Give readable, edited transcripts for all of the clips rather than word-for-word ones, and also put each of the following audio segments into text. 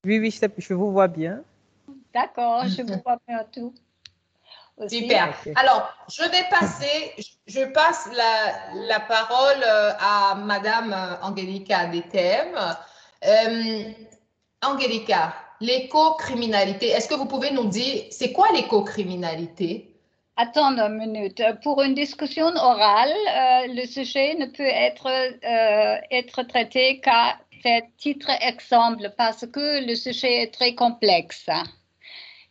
Oui, oui, je vous vois bien. D'accord, je vous vois bien tout aussi. Super. Ok. Alors, je passe la parole à Madame Angelica Detem. Angelica, l'éco-criminalité, est-ce que vous pouvez nous dire, c'est quoi l'éco-criminalité? Attends une minute. Pour une discussion orale, le sujet ne peut être traité qu'à titre exemple parce que le sujet est très complexe.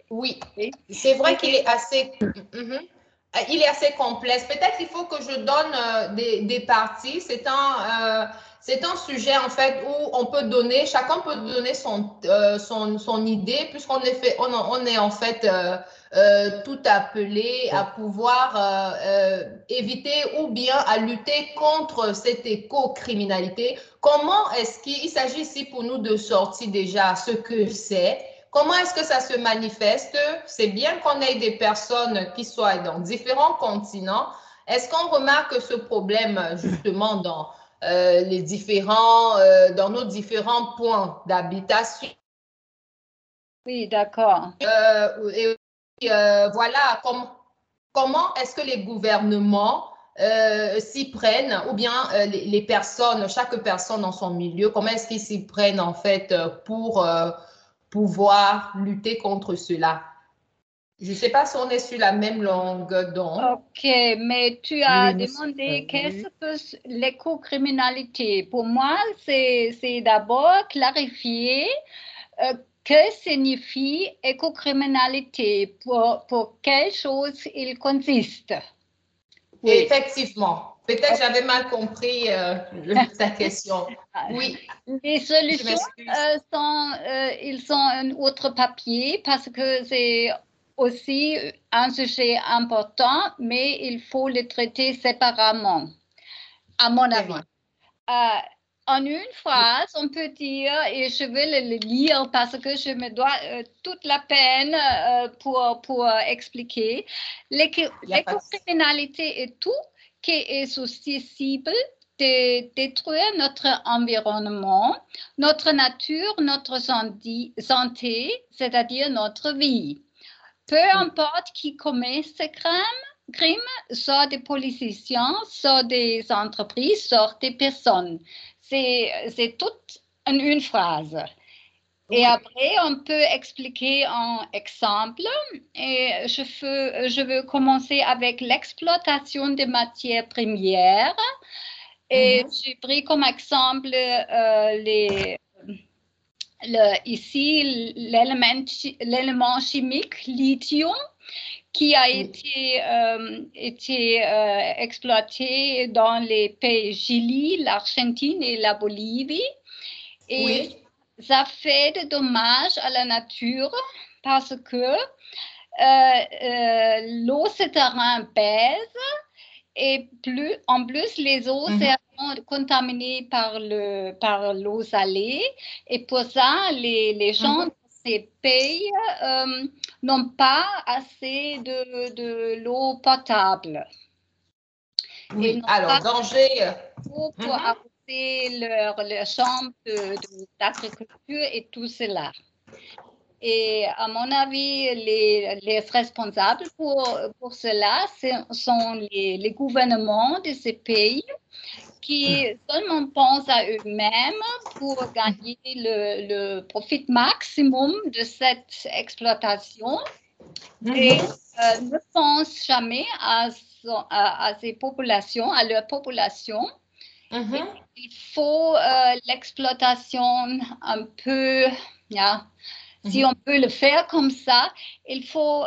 Oui, Oui. c'est vrai qu'il est assez, il est assez complexe. Peut-être qu'il faut que je donne des parties. C'est un sujet en fait où on peut donner, chacun peut donner son idée puisqu'on est on est en fait tout appelé à pouvoir éviter ou bien à lutter contre cette éco-criminalité. Comment est-ce qu'il s'agit ici pour nous de sortir déjà ce que c'est? Comment est-ce que ça se manifeste? C'est bien qu'on ait des personnes qui soient dans différents continents. Est-ce qu'on remarque ce problème justement dans dans nos différents points d'habitation? Oui, d'accord. Et voilà, comment est-ce que les gouvernements s'y prennent, ou bien les personnes, chaque personne dans son milieu, comment est-ce qu'ils s'y prennent en fait pour pouvoir lutter contre cela? Je ne sais pas si on est sur la même longueur d'onde. Ok, mais tu Oui, as oui, demandé oui. qu'est-ce que l'éco-criminalité. Pour moi, c'est d'abord clarifier que signifie éco-criminalité, pour quelle chose il consiste. Oui. Effectivement. Peut-être j'avais mal compris ta question. Oui, Les je solutions m'excuse. ils sont un autre papier parce que c'est aussi un sujet important, mais il faut le traiter séparément, à mon C'est avis. vrai. En une phrase, on peut dire, et je vais le lire parce que je me dois toute la peine pour expliquer, l'éco-criminalité est tout qui est susceptible de détruire notre environnement, notre nature, notre santé, c'est-à-dire notre vie. Peu importe qui commet ce crime, soit des politiciens, soit des entreprises, soit des personnes. C'est tout en une phrase. Et Oui. après, on peut expliquer un exemple. Et je veux commencer avec l'exploitation des matières premières. Et j'ai pris comme exemple ici l'élément chimique lithium qui a été exploité dans les pays Chili, l'Argentine et la Bolivie. Et Oui. ça fait de dommages à la nature parce que l'eau souterraine baisse et en plus les eaux sont contaminées par l'eau salée. Et pour ça, les gens de ces pays n'ont pas assez de l'eau potable. Et Oui. n'ont Alors, pas danger. d'eau pour arroser leur champ d'agriculture et tout cela. Et à mon avis, les responsables pour cela sont les gouvernements de ces pays qui seulement pensent à eux-mêmes pour gagner le profit maximum de cette exploitation et ne pensent jamais à ces populations, à leur population. Et il faut l'exploitation un peu, si on peut le faire comme ça, il faut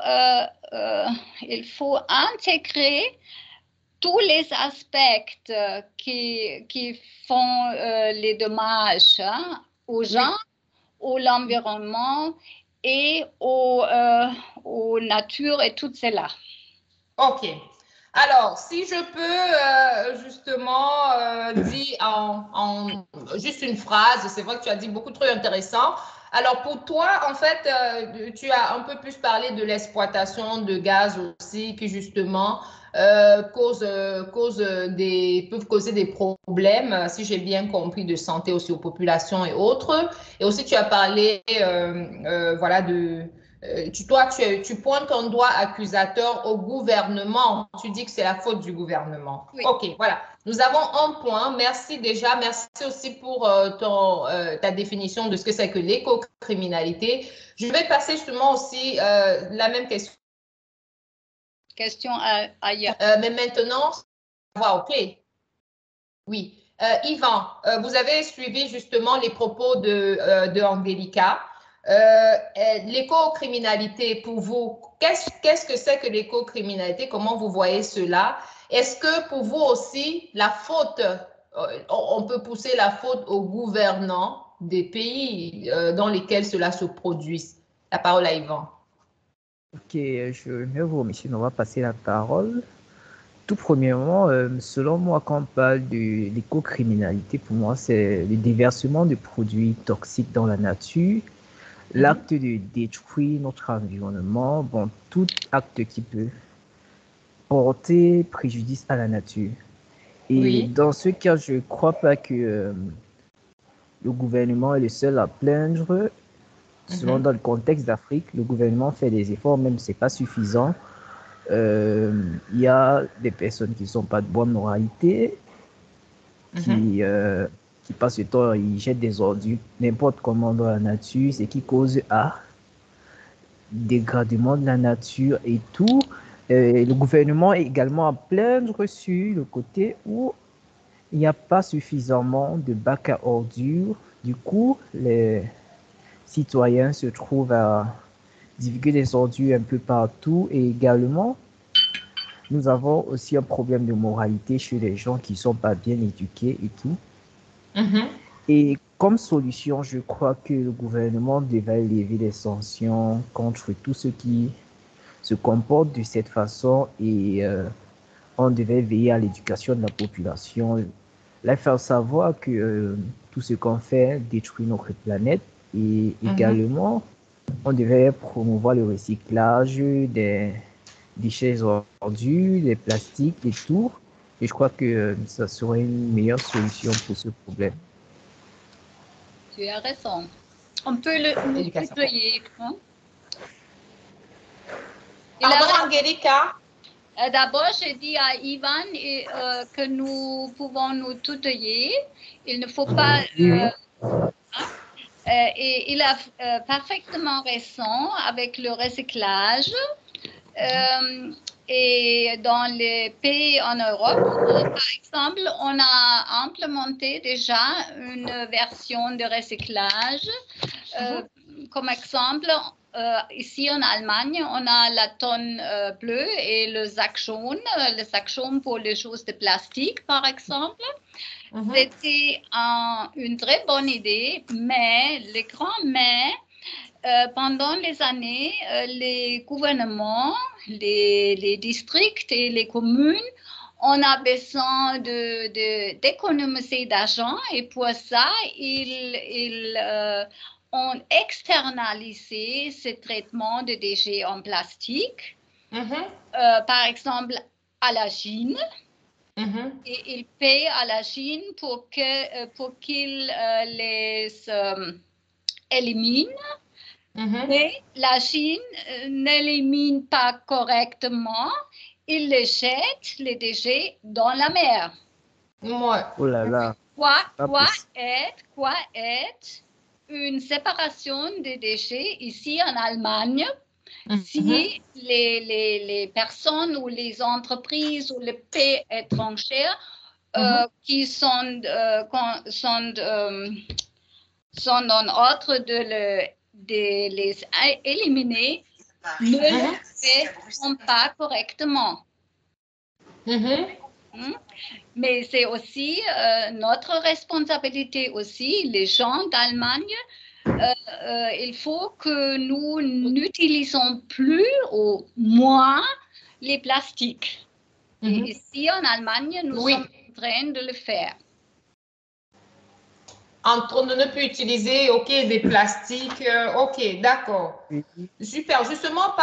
intégrer tous les aspects qui font les dommages aux gens, à l'environnement et aux natures et tout cela. OK. Alors, si je peux justement dire juste une phrase, c'est vrai que tu as dit beaucoup de trucs intéressants. Alors, pour toi, en fait, tu as un peu plus parlé de l'exploitation de gaz aussi, qui justement peuvent causer des problèmes, si j'ai bien compris, de santé aussi aux populations et autres. Et aussi, tu as parlé, voilà, tu pointes ton doigt accusateur au gouvernement. Tu dis que c'est la faute du gouvernement. Oui. OK, voilà. Nous avons un point. Merci déjà. Merci aussi pour ta définition de ce que c'est que l'écocriminalité. Je vais passer justement aussi la même question. Question ailleurs. Mais maintenant, OK. Oui. Yvan, vous avez suivi justement les propos de Angelica. L'écocriminalité, pour vous, qu'est-ce que c'est que l'écocriminalité? Comment vous voyez cela? Est-ce que pour vous aussi, la faute, on peut pousser la faute aux gouvernants des pays dans lesquels cela se produit? La parole à Yvan. Ok, je vais vous remercier. On va passer la parole. Tout premièrement, selon moi, quand on parle de l'écocriminalité, pour moi, c'est le déversement de produits toxiques dans la nature, l'acte de détruire notre environnement, bon, tout acte qui peut porter préjudice à la nature. Et Oui. dans ce cas, je ne crois pas que le gouvernement est le seul à plaindre. Selon dans le contexte d'Afrique, le gouvernement fait des efforts, même si ce n'est pas suffisant. Il y a des personnes qui ne sont pas de bonne moralité, qui passent le temps, ils jettent des ordures n'importe comment dans la nature, ce qui cause dégradement de la nature et tout. Le gouvernement est également à plaindre sur le côté où il n'y a pas suffisamment de bacs à ordures. Du coup, les citoyens se trouvent à divulguer des ordures un peu partout et également, nous avons aussi un problème de moralité chez les gens qui ne sont pas bien éduqués et tout. Et comme solution, je crois que le gouvernement devait lever des sanctions contre tous ceux qui se comportent de cette façon et on devait veiller à l'éducation de la population, leur faire savoir que tout ce qu'on fait détruit notre planète et également, on devait promouvoir le recyclage des déchets ordures, des plastiques et tout. Et je crois que ça serait une meilleure solution pour ce problème. Tu as raison. On peut le tutoyer. Hein? Pardon, Angelica. D'abord, j'ai dit à Yvan que nous pouvons nous tutoyer. Il ne faut pas... et il a parfaitement raison avec le recyclage. Et dans les pays en Europe, par exemple, on a implémenté déjà une version de recyclage. Comme exemple, ici en Allemagne, on a la tonne bleue et le sac jaune pour les choses de plastique, par exemple. C'était une très bonne idée, mais les grands mais, pendant les années, les gouvernements, les districts et les communes, on a besoin d'économiser d'argent et pour ça, ils ont externalisé ce traitement de déchets en plastique, par exemple à la Chine. Et ils payent à la Chine pour qu'ils les éliminent. Mais la Chine n'élimine pas correctement. Ils les jettent, les déchets, dans la mer. Oh là là. Quoi est une séparation des déchets ici en Allemagne si les personnes ou les entreprises ou les pays étrangers qui sont en ordre de les éliminer ne le font pas correctement. Mais c'est aussi notre responsabilité aussi, les gens d'Allemagne. Il faut que nous n'utilisons plus ou moins les plastiques. Et ici en Allemagne, nous sommes en train de le faire. Entre ne plus utiliser, OK, des plastiques, OK, d'accord. Oui. Super. Justement,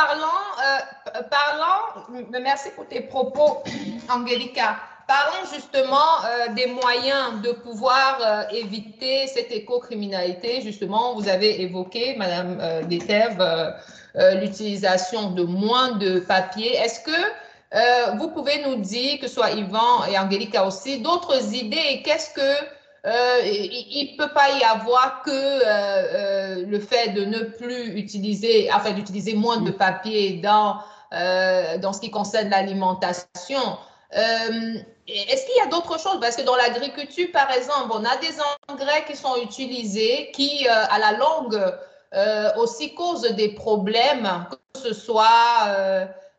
merci pour tes propos, Angelica. Parlons justement des moyens de pouvoir éviter cette écocriminalité. Justement, vous avez évoqué, Madame Detève, l'utilisation de moins de papier. Est-ce que vous pouvez nous dire, que ce soit Yvan et Angelica aussi, d'autres idées? Qu'est-ce que il ne peut pas y avoir que le fait de ne plus utiliser, enfin d'utiliser moins de papier dans ce qui concerne l'alimentation. Est-ce qu'il y a d'autres choses? Parce que dans l'agriculture, par exemple, on a des engrais qui sont utilisés qui, à la longue, aussi causent des problèmes, que ce soit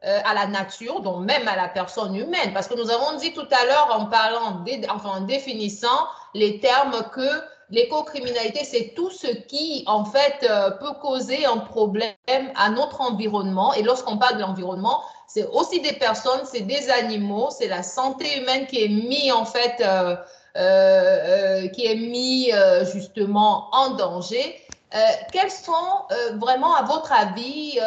à la nature, donc même à la personne humaine. Parce que nous avons dit tout à l'heure, en parlant, en définissant les termes, que l'écocriminalité, c'est tout ce qui, en fait, peut causer un problème à notre environnement. Et lorsqu'on parle de l'environnement, c'est aussi des personnes, c'est des animaux, c'est la santé humaine qui est mise, en fait, justement en danger. Quelles sont vraiment, à votre avis,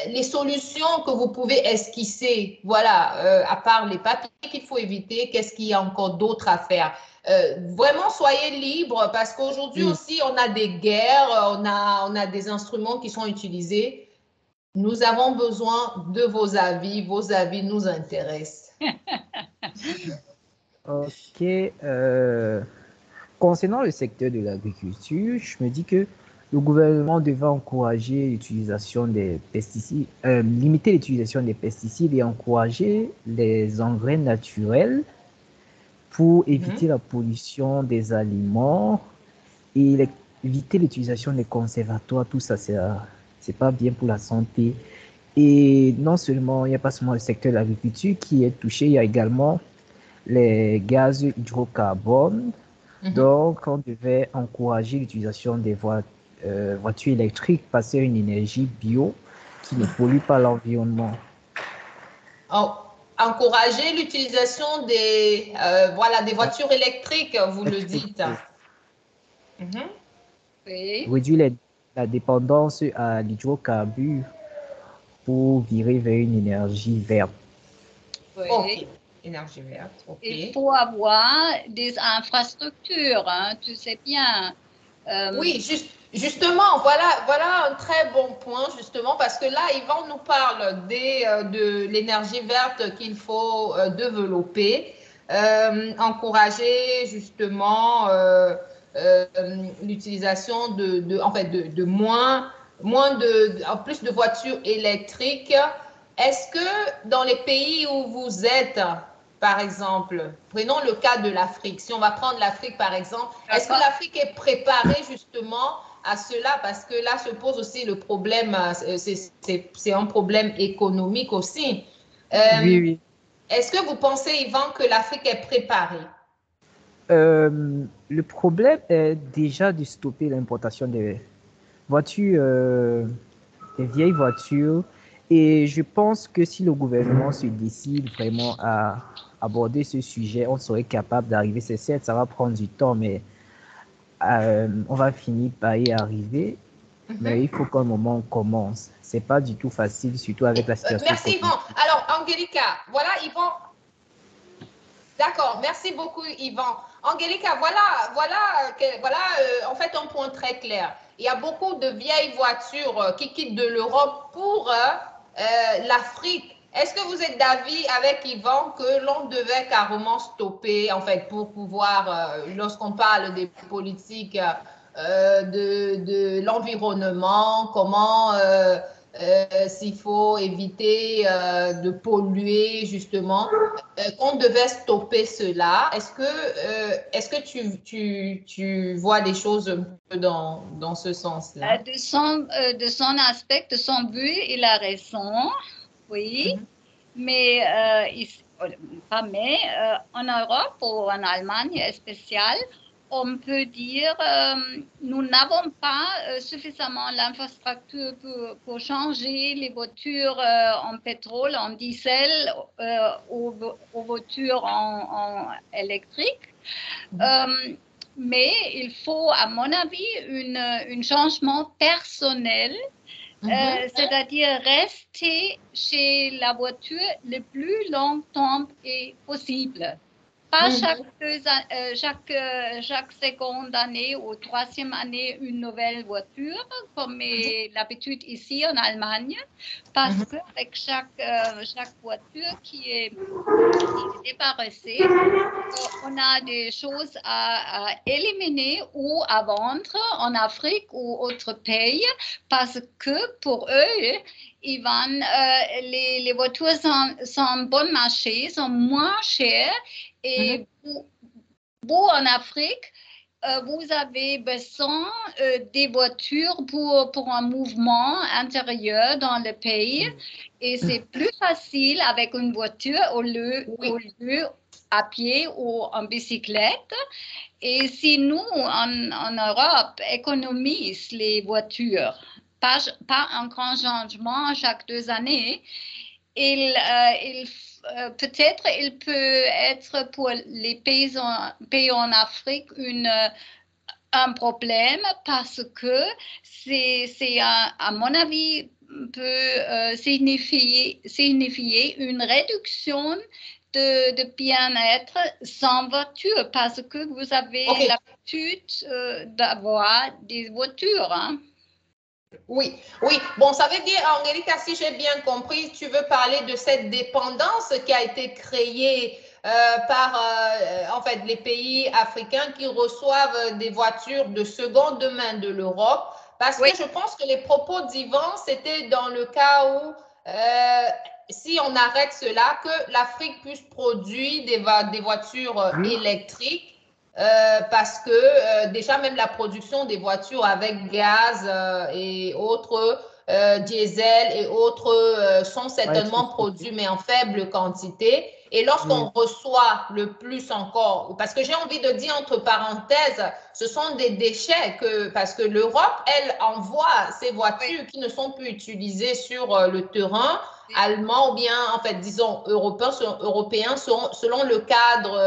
les solutions que vous pouvez esquisser, voilà, à part les papiers qu'il faut éviter, qu'est-ce qu'il y a encore d'autre à faire? Vraiment, soyez libres, parce qu'aujourd'hui aussi, on a des guerres, on a des instruments qui sont utilisés. Nous avons besoin de vos avis nous intéressent. Ok. Concernant le secteur de l'agriculture, je me dis que le gouvernement devait encourager l'utilisation des pesticides, limiter l'utilisation des pesticides et encourager les engrais naturels pour éviter la pollution des aliments et éviter l'utilisation des conservatoires. Tout ça, c'est pas bien pour la santé. Et non seulement, il n'y a pas seulement le secteur de l'agriculture qui est touché, il y a également les gaz hydrocarbone. Donc, on devait encourager l'utilisation des voitures électriques, passer à une énergie bio qui ne pollue pas l'environnement. Encourager l'utilisation des voitures électriques, vous le dites. Oui. Réduire la dépendance à l'hydrocarbure pour virer vers une énergie verte. Oui. Ok, énergie verte. Okay. Il faut avoir des infrastructures, hein, tu sais bien. Oui, justement, voilà un très bon point, justement, parce que là, Yvan nous parle de l'énergie verte qu'il faut développer, encourager justement l'utilisation en plus de voitures électriques. Est-ce que dans les pays où vous êtes, par exemple, prenons le cas de l'Afrique. Si on va prendre l'Afrique, par exemple, est-ce que l'Afrique est préparée justement à cela? Parce que là se pose aussi le problème, c'est un problème économique aussi. Oui. Est-ce que vous pensez, Yvan, que l'Afrique est préparée? Le problème est déjà de stopper l'importation des voitures, des vieilles voitures. Et je pense que si le gouvernement se décide vraiment à aborder ce sujet, on serait capable d'arriver. C'est certes, ça va prendre du temps, mais on va finir par y arriver. Mais il faut qu'un moment commence. C'est pas du tout facile, surtout avec la situation. Merci, Yvan. Alors, Angelica, voilà, Yvan. D'accord, merci beaucoup, Yvan. Angelica, voilà en fait un point très clair. Il y a beaucoup de vieilles voitures qui quittent de l'Europe pour l'Afrique. Est-ce que vous êtes d'avis avec Yvan que l'on devait carrément stopper, en fait, pour pouvoir, lorsqu'on parle des politiques de l'environnement, comment s'il faut éviter de polluer, justement, qu'on devait stopper cela. Est-ce que tu vois des choses un peu dans ce sens-là? De son aspect, de son but, il a raison, oui. Mais, en Europe ou en Allemagne spécial, on peut dire nous n'avons pas suffisamment l'infrastructure pour changer les voitures en pétrole, en diesel aux voitures en électrique. mais il faut, à mon avis, un changement personnel, c'est-à-dire rester chez la voiture le plus longtemps possible. Pas chaque seconde année ou troisième année une nouvelle voiture, comme est l'habitude ici en Allemagne, parce qu'avec chaque voiture qui est débarrassée, on a des choses à éliminer ou à vendre en Afrique ou autre pays, parce que pour eux, les voitures sont bon marché, sont moins chères. Et vous, en Afrique, vous avez besoin des voitures pour un mouvement intérieur dans le pays. Et c'est plus facile avec une voiture au lieu à pied ou en bicyclette. Et si nous, en Europe, économisons les voitures, pas un grand changement chaque 2 années, peut-être il peut être pour les pays en Afrique un problème, parce que c'est à mon avis, peut signifier une réduction de bien-être sans voiture, parce que vous avez l'habitude d'avoir des voitures. Hein. Oui. Bon, ça veut dire, Angelica, si j'ai bien compris, tu veux parler de cette dépendance qui a été créée par en fait, les pays africains qui reçoivent des voitures de seconde main de l'Europe. Parce que je pense que les propos d'Yvan, c'était dans le cas où, si on arrête cela, que l'Afrique puisse produire des voitures électriques. Parce que déjà même la production des voitures avec gaz et autres diesel et autres sont certainement produits mais en faible quantité. Et lorsqu'on reçoit le plus encore, parce que j'ai envie de dire entre parenthèses, ce sont des déchets parce que l'Europe, elle envoie ces voitures qui ne sont plus utilisées sur le terrain allemand ou bien en fait disons européens selon le cadre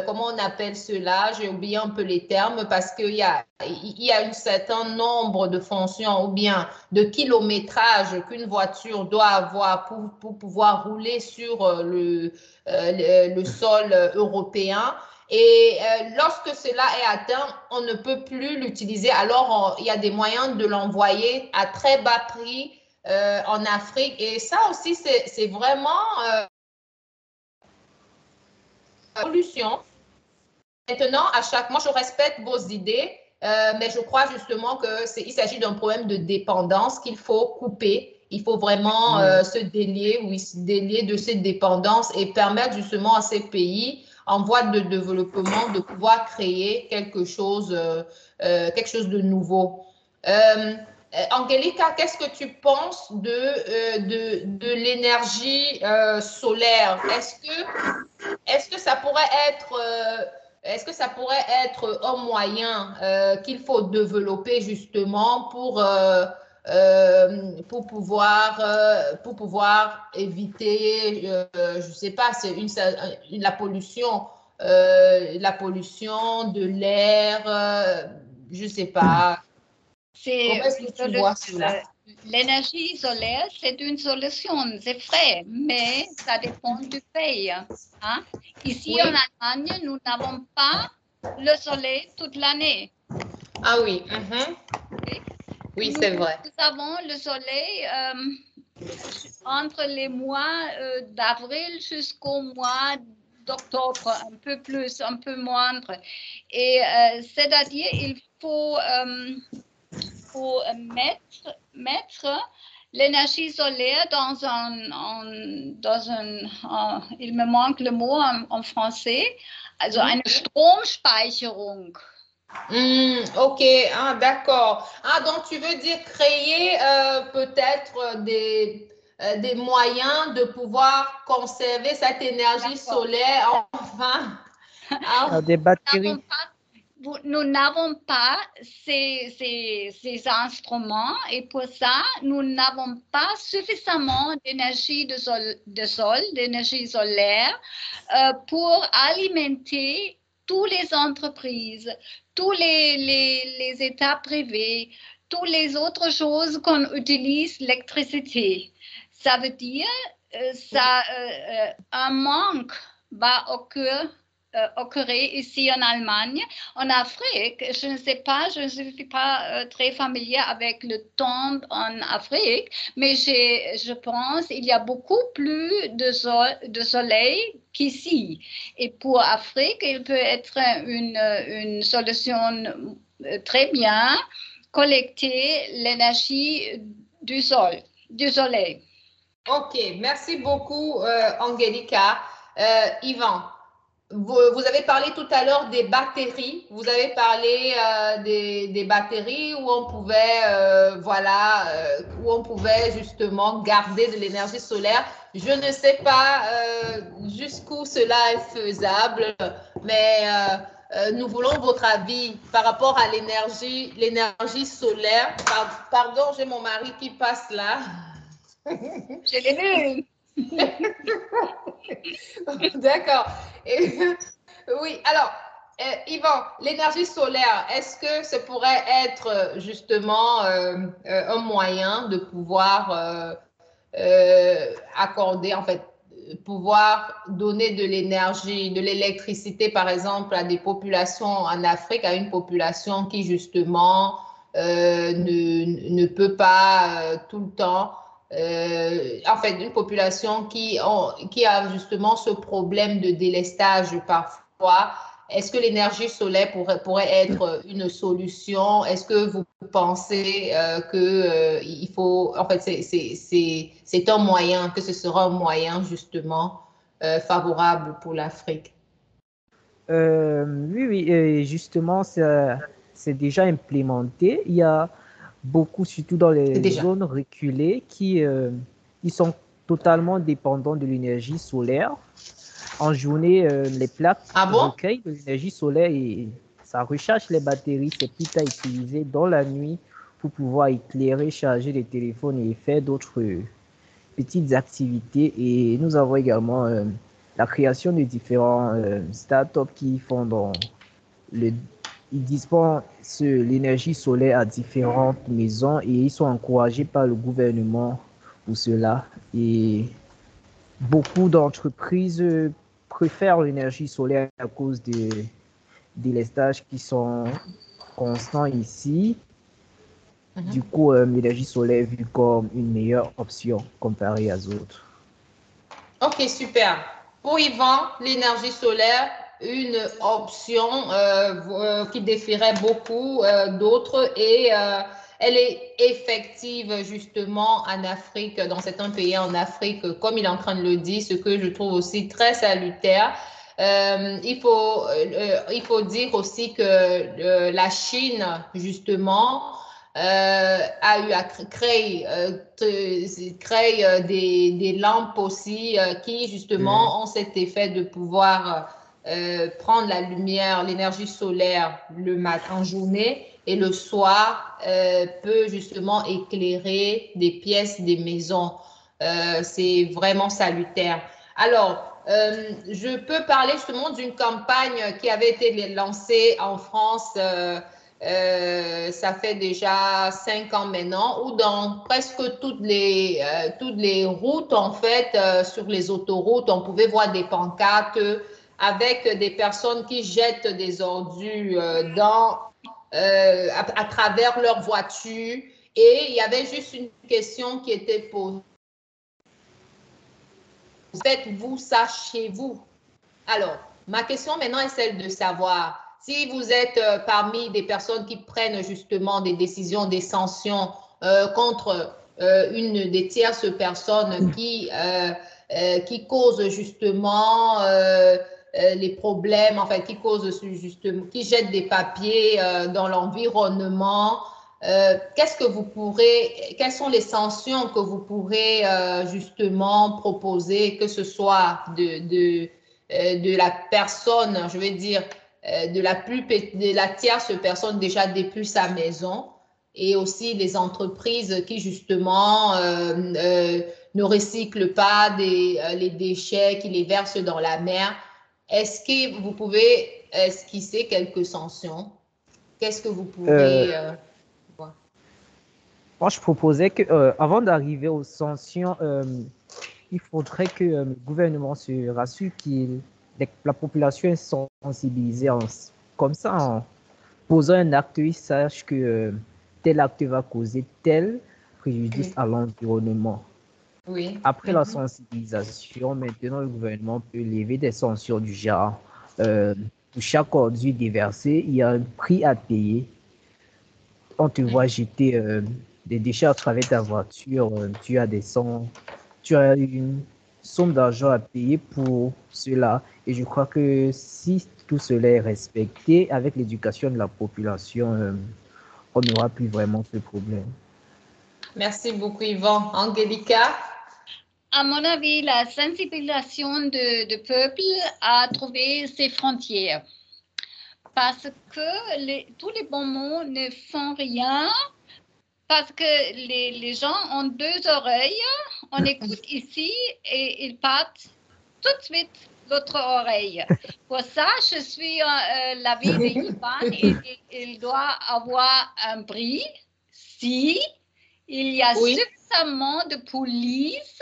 comment on appelle cela? J'ai oublié un peu les termes parce qu'il y a un certain nombre de fonctions ou bien de kilométrage qu'une voiture doit avoir pour pouvoir rouler sur le sol européen. Et lorsque cela est atteint, on ne peut plus l'utiliser. Alors, il y a des moyens de l'envoyer à très bas prix en Afrique. Et ça aussi, c'est vraiment solution. Maintenant, moi, je respecte vos idées, mais je crois justement qu'il s'agit d'un problème de dépendance qu'il faut couper. Il faut vraiment se délier de cette dépendance et permettre justement à ces pays en voie de développement de pouvoir créer quelque chose de nouveau. Angelica, qu'est-ce que tu penses de l'énergie solaire? Est-ce que ça pourrait être un moyen qu'il faut développer justement pour pouvoir éviter, je ne sais pas, la pollution de l'air, je ne sais pas. Comment est-ce que tu vois cela? L'énergie solaire, c'est une solution, c'est vrai, mais ça dépend du pays. Hein? Ici en Allemagne, nous n'avons pas le soleil toute l'année. Ah oui, oui, c'est vrai. Nous avons le soleil entre les mois d'avril jusqu'au mois d'octobre, un peu plus, un peu moindre. Et c'est-à-dire, il faut mettre l'énergie solaire dans il me manque le mot en français, also eine Stromspeicherung. Ok, d'accord. Donc tu veux dire créer peut-être des moyens de pouvoir conserver cette énergie solaire, enfin. Des batteries. Nous n'avons pas ces instruments et pour ça, nous n'avons pas suffisamment d'énergie d'énergie solaire pour alimenter toutes les entreprises, tous les États privés, toutes les autres choses qu'on utilise l'électricité. Ça veut dire un manque va occurrir ici en Allemagne. En Afrique, je ne sais pas, je ne suis pas très familière avec le temps en Afrique, mais je pense qu'il y a beaucoup plus de soleil qu'ici. Et pour l'Afrique, il peut être une solution très bien collecter l'énergie du soleil. OK, merci beaucoup, Angelica. Yvan, vous avez parlé tout à l'heure des batteries. Vous avez parlé des batteries où on pouvait, où on pouvait justement garder de l'énergie solaire. Je ne sais pas jusqu'où cela est faisable, mais nous voulons votre avis par rapport à l'énergie solaire. Pardon, j'ai mon mari qui passe là. Je l'ai vu. D'accord. Oui, alors, Yvan, l'énergie solaire, est-ce que ça pourrait être justement un moyen de pouvoir accorder, en fait, pouvoir donner de l'énergie, de l'électricité, par exemple, à des populations en Afrique, à une population qui justement ne peut pas tout le temps en fait, une population qui a justement ce problème de délestage parfois. Est-ce que l'énergie solaire pourrait être une solution? Est-ce que vous pensez il faut, en fait, c'est un moyen, que ce sera un moyen justement favorable pour l'Afrique? Oui, oui, justement, c'est déjà implémenté. Il y a beaucoup, surtout dans les Déjà. zones reculées, qui sont totalement dépendants de l'énergie solaire. En journée, les plaques recueillent de l'énergie solaire et ça recharge les batteries. C'est plus à utiliser dans la nuit pour pouvoir éclairer, charger les téléphones et faire d'autres petites activités. Et nous avons également la création de différents startups qui font ils dispensent l'énergie solaire à différentes maisons et ils sont encouragés par le gouvernement pour cela. Et beaucoup d'entreprises préfèrent l'énergie solaire à cause des délestages qui sont constants ici. Du coup, l'énergie solaire est vue comme une meilleure option comparée aux autres. Ok, super. Pour Yvan, l'énergie solaire, une option qui défierait beaucoup d'autres et elle est effective justement en Afrique, dans certains pays en Afrique, comme il est en train de le dire, ce que je trouve aussi très salutaire. Il faut dire aussi que la Chine, justement, a eu à créer des lampes aussi qui justement ont cet effet de pouvoir prendre la lumière, l'énergie solaire le matin en journée et le soir peut justement éclairer des pièces des maisons. C'est vraiment salutaire. Alors, je peux parler justement d'une campagne qui avait été lancée en France ça fait déjà 5 ans maintenant, où dans presque toutes les routes, en fait, sur les autoroutes, on pouvait voir des pancartes avec des personnes qui jettent des ordures à travers leur voiture. Et il y avait juste une question qui était posée. Faites-vous ça chez vous? Alors, ma question maintenant est celle de savoir si vous êtes parmi des personnes qui prennent justement des décisions, des sanctions contre une des tierces personnes qui cause justement les problèmes, en fait, qui jettent des papiers dans l'environnement. Quelles sont les sanctions que vous pourrez justement proposer, que ce soit de la personne, je vais dire, de la tierce personne déjà depuis sa maison et aussi les entreprises qui justement ne recyclent pas les déchets, qui les versent dans la mer. Est-ce que vous pouvez esquisser quelques sanctions? Qu'est-ce que vous pouvez voir? Moi, je proposais que, avant d'arriver aux sanctions, il faudrait que le gouvernement se rassure que la population est sensibilisée. Comme ça, en posant un acte, ils sachent que tel acte va causer tel préjudice à l'environnement. Oui. Après la sensibilisation, maintenant, le gouvernement peut lever des sanctions du genre. Pour chaque ordure déversée, il y a un prix à payer. On te voit jeter des déchets à travers ta voiture, tu as une somme d'argent à payer pour cela. Et je crois que si tout cela est respecté, avec l'éducation de la population, on n'aura plus vraiment ce problème. Merci beaucoup, Yvan. Angelica? À mon avis, la sensibilisation du peuple a trouvé ses frontières. Parce que tous les bons mots ne font rien. Parce que les gens ont deux oreilles, on écoute ici et ils partent tout de suite l'autre oreille. Pour ça, je suis l'avis de Yvan, il doit avoir un prix si il y a suffisamment de police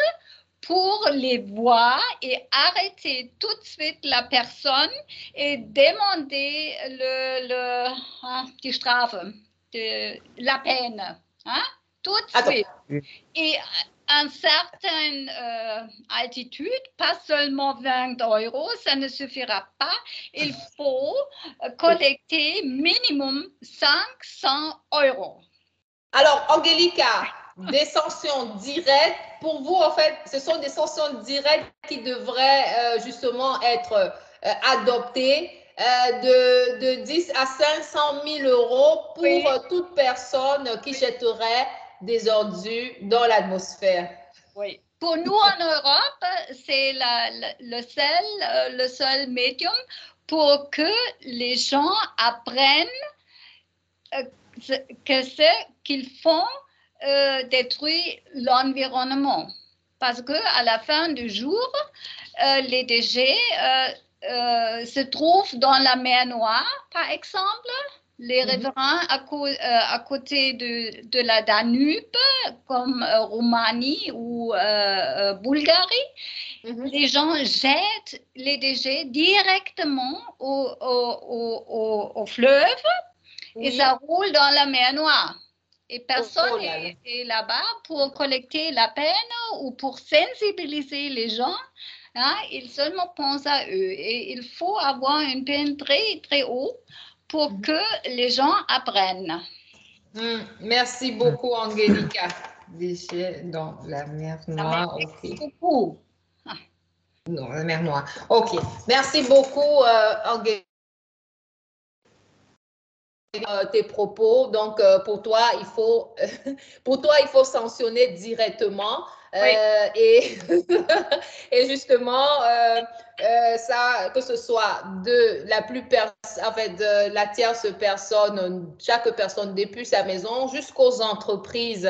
pour les voir et arrêter tout de suite la personne et demander die Strafe, la peine. Hein? Tout de suite. Et une certaine altitude, pas seulement 20 €, ça ne suffira pas. Il faut collecter minimum 500 €. Alors, Angelica, des sanctions directes, pour vous, en fait, ce sont des sanctions directes qui devraient justement être adoptées de 10 à 500 000 € pour toute personne qui jetterait des ordures dans l'atmosphère. Oui. Pour nous en Europe, c'est le seul médium pour que les gens apprennent que ce qu'ils font détruit l'environnement. Parce qu'à la fin du jour, les déchets se trouvent dans la mer Noire, par exemple, les riverains à côté de la Danube, comme Roumanie ou Bulgarie. Les gens jettent les déchets directement au fleuve et ça roule dans la mer Noire. Et personne n'est là-bas pour collecter la peine ou pour sensibiliser les gens. Hein, ils seulement pensent à eux. Et il faut avoir une peine très, très haute pour que les gens apprennent. Merci beaucoup, Angelica. Déchets dans la mer Noire. Merci beaucoup. Dans la mer Noire. OK. Merci beaucoup, Angelica. Tes propos. Donc, pour toi, il faut sanctionner directement. Et, et justement, ça, que ce soit de la tierce personne, chaque personne depuis sa maison jusqu'aux entreprises.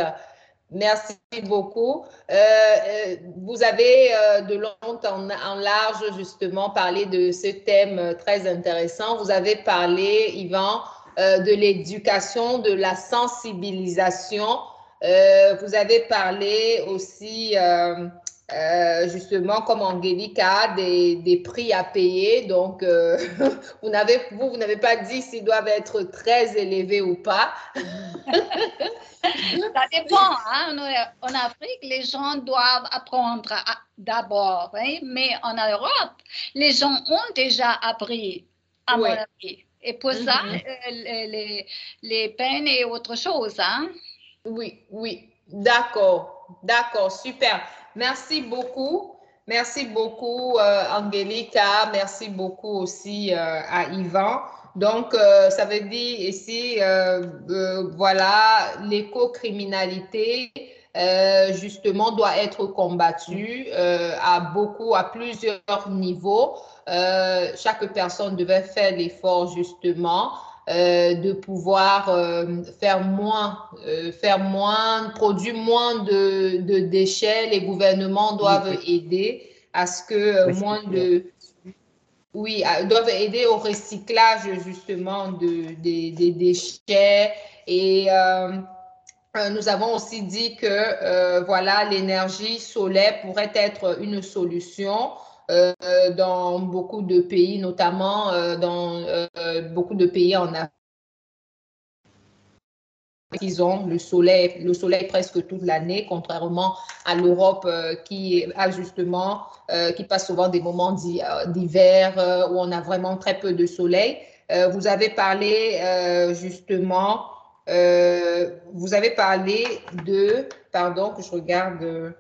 Merci beaucoup. Vous avez de long en large justement parlé de ce thème très intéressant. Vous avez parlé, Yvan, de l'éducation, de la sensibilisation. Vous avez parlé aussi, justement, comme Angelica, des prix à payer. Donc, vous n'avez pas dit s'ils doivent être très élevés ou pas. Ça dépend. Hein? En Afrique, les gens doivent apprendre d'abord. Hein? Mais en Europe, les gens ont déjà appris, à mon avis. Et pour ça, les peines et autre chose. Hein? Oui. D'accord, super. Merci beaucoup. Merci beaucoup, Angelica. Merci beaucoup aussi à Yvan. Donc, ça veut dire ici, voilà, l'écocriminalité, justement, doit être combattue à plusieurs niveaux. Chaque personne devait faire l'effort, justement, de pouvoir produire moins de déchets. Les gouvernements doivent aider à ce que moins de... Oui, doivent aider au recyclage justement des déchets et nous avons aussi dit que voilà, l'énergie solaire pourrait être une solution dans beaucoup de pays, notamment dans beaucoup de pays en Afrique. Ils ont le soleil presque toute l'année, contrairement à l'Europe qui a justement, qui passe souvent des moments d'hiver où on a vraiment très peu de soleil. Vous avez parlé justement, vous avez parlé de, pardon que je regarde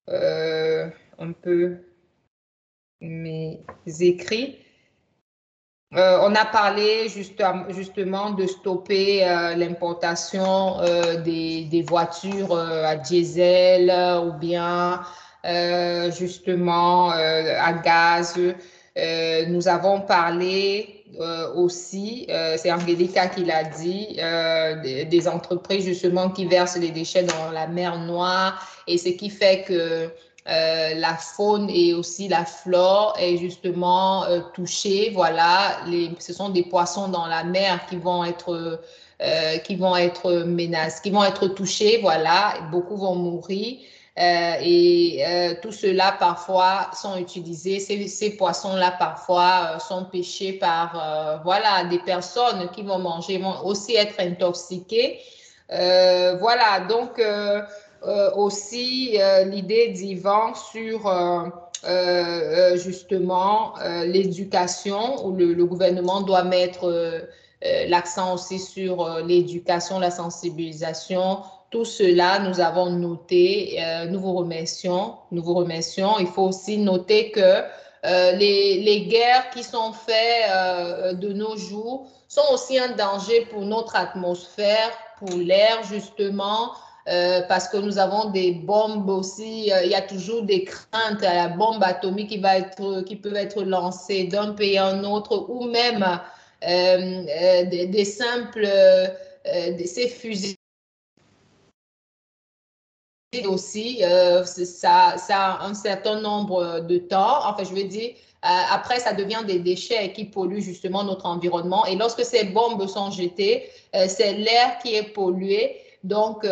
un peu mes écrits. On a parlé justement de stopper l'importation des voitures à diesel ou bien justement à gaz. Nous avons parlé aussi, c'est Angelica qui l'a dit, des entreprises justement qui versent les déchets dans la mer Noire et ce qui fait que la faune et aussi la flore est justement touchée. Voilà, ce sont des poissons dans la mer qui vont être menacés, qui vont être touchés. Voilà, beaucoup vont mourir. Tout cela parfois sont utilisés, ces poissons-là parfois sont pêchés par voilà, des personnes qui vont manger, vont aussi être intoxiquées. Voilà, donc aussi l'idée d'Yvan sur justement l'éducation, où le gouvernement doit mettre l'accent aussi sur l'éducation, la sensibilisation. Tout cela, nous avons noté. Nous vous remercions. Nous vous remercions. Il faut aussi noter que les guerres qui sont faites de nos jours sont aussi un danger pour notre atmosphère, pour l'air justement, parce que nous avons des bombes aussi. Il y a toujours des craintes à la bombe atomique qui peut être lancée d'un pays à un autre, ou même des simples ces fusils aussi. Ça a un certain nombre de temps. Enfin, je veux dire, après, ça devient des déchets qui polluent justement notre environnement. Et lorsque ces bombes sont jetées, c'est l'air qui est pollué. Donc,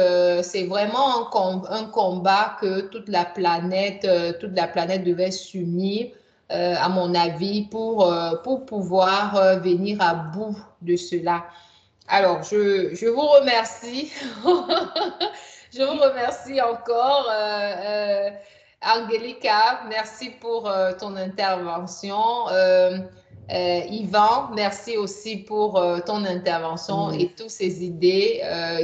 c'est vraiment un combat que toute la planète devait s'unir, à mon avis, pour pouvoir venir à bout de cela. Alors, je vous remercie. Je vous remercie encore, Angelica. Merci pour ton intervention. Yvan, merci aussi pour ton intervention et toutes ces idées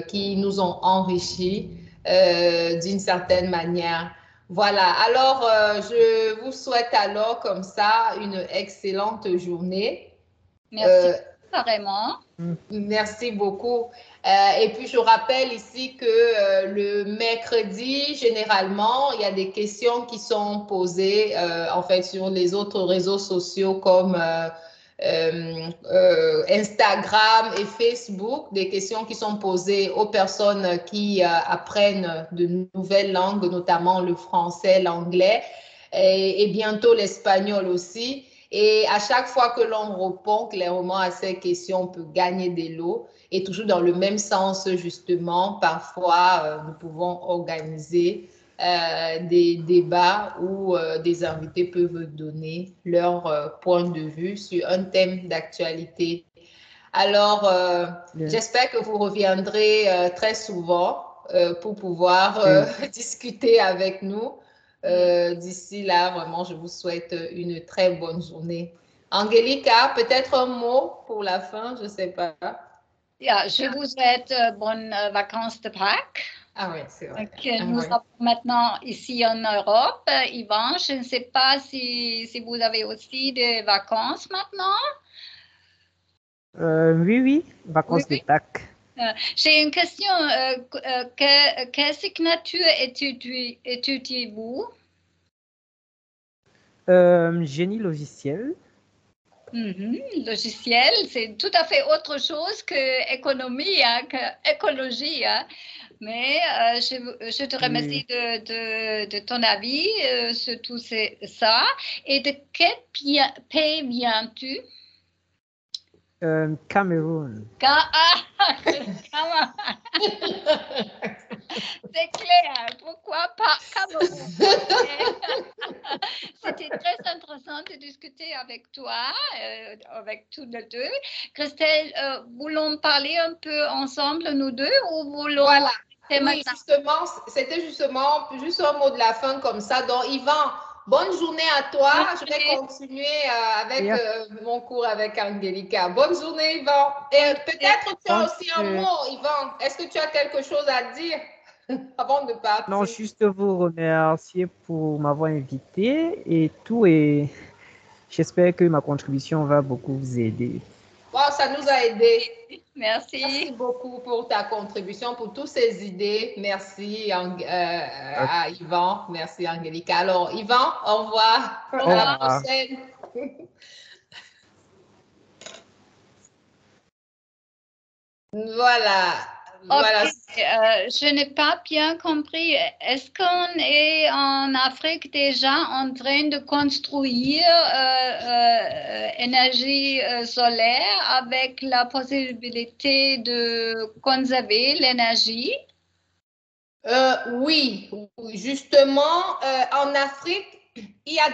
qui nous ont enrichis d'une certaine manière. Voilà, alors je vous souhaite alors comme ça une excellente journée. Merci carrément. Merci beaucoup. Et puis, je rappelle ici que le mercredi, généralement, il y a des questions qui sont posées en fait sur les autres réseaux sociaux comme Instagram et Facebook, des questions qui sont posées aux personnes qui apprennent de nouvelles langues, notamment le français, l'anglais et bientôt l'espagnol aussi. Et à chaque fois que l'on répond clairement à ces questions, on peut gagner des lots. Et toujours dans le même sens, justement, parfois, nous pouvons organiser des débats où des invités peuvent donner leur point de vue sur un thème d'actualité. Alors, j'espère que vous reviendrez très souvent pour pouvoir discuter avec nous. D'ici là, vraiment, je vous souhaite une très bonne journée. Angelica, peut-être un mot pour la fin, je ne sais pas. Ja, je vous souhaite bonnes vacances de Pâques. Ah oui, c'est vrai. Nous sommes maintenant ici en Europe. Yvan, je ne sais pas si vous avez aussi des vacances maintenant. Oui, vacances de Pâques. J'ai une question. Quelle signature étudiez-vous? Génie logiciel. Logiciel, c'est tout à fait autre chose que économie, hein, que écologie. Hein. Mais je te remercie de ton avis sur tout ça. Et de quel pays viens-tu? Cameroun. C'est clair. Pourquoi pas Cameroun? C'était très intéressant de discuter avec toi, avec tous les deux. Christelle, voulons parler un peu ensemble, nous deux, ou voulons... Voilà. Oui, justement, c'était justement juste un mot de la fin comme ça. Donc, Yvan, bonne journée à toi. Je vais continuer avec mon cours avec Angelica. Bonne journée, Yvan. Et peut-être tu as aussi un mot, Yvan. Est-ce que tu as quelque chose à dire avant de partir? Non, juste vous remercier pour m'avoir invité et tout. Et j'espère que ma contribution va beaucoup vous aider. Wow, ça nous a aidés. Merci. Merci beaucoup pour ta contribution, pour toutes ces idées. Merci à Yvan. Merci, Angelica. Alors, Yvan, au revoir. À la prochaine. Voilà. Voilà. Je n'ai pas bien compris. Est-ce qu'on est en Afrique déjà en train de construire énergie solaire avec la possibilité de conserver l'énergie? Oui, justement, en Afrique, il y a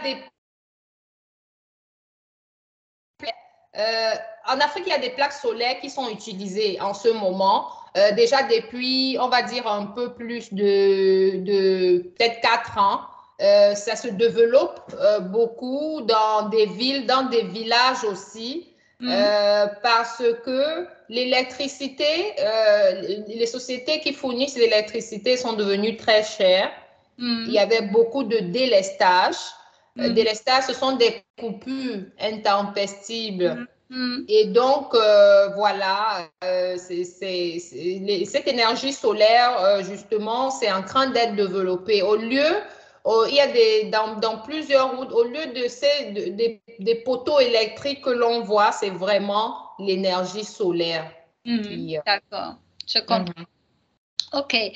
des plaques solaires qui sont utilisées en ce moment. Déjà depuis, on va dire, un peu plus de peut-être 4 ans. Ça se développe beaucoup dans des villes, dans des villages aussi, parce que l'électricité, les sociétés qui fournissent l'électricité sont devenues très chères. Il y avait beaucoup de délestage. Délestage, ce sont des coupures intempestives. Et donc, voilà, cette énergie solaire, justement, c'est en train d'être développée. Il y a dans plusieurs routes, au lieu des poteaux électriques que l'on voit, c'est vraiment l'énergie solaire. D'accord, je comprends. OK.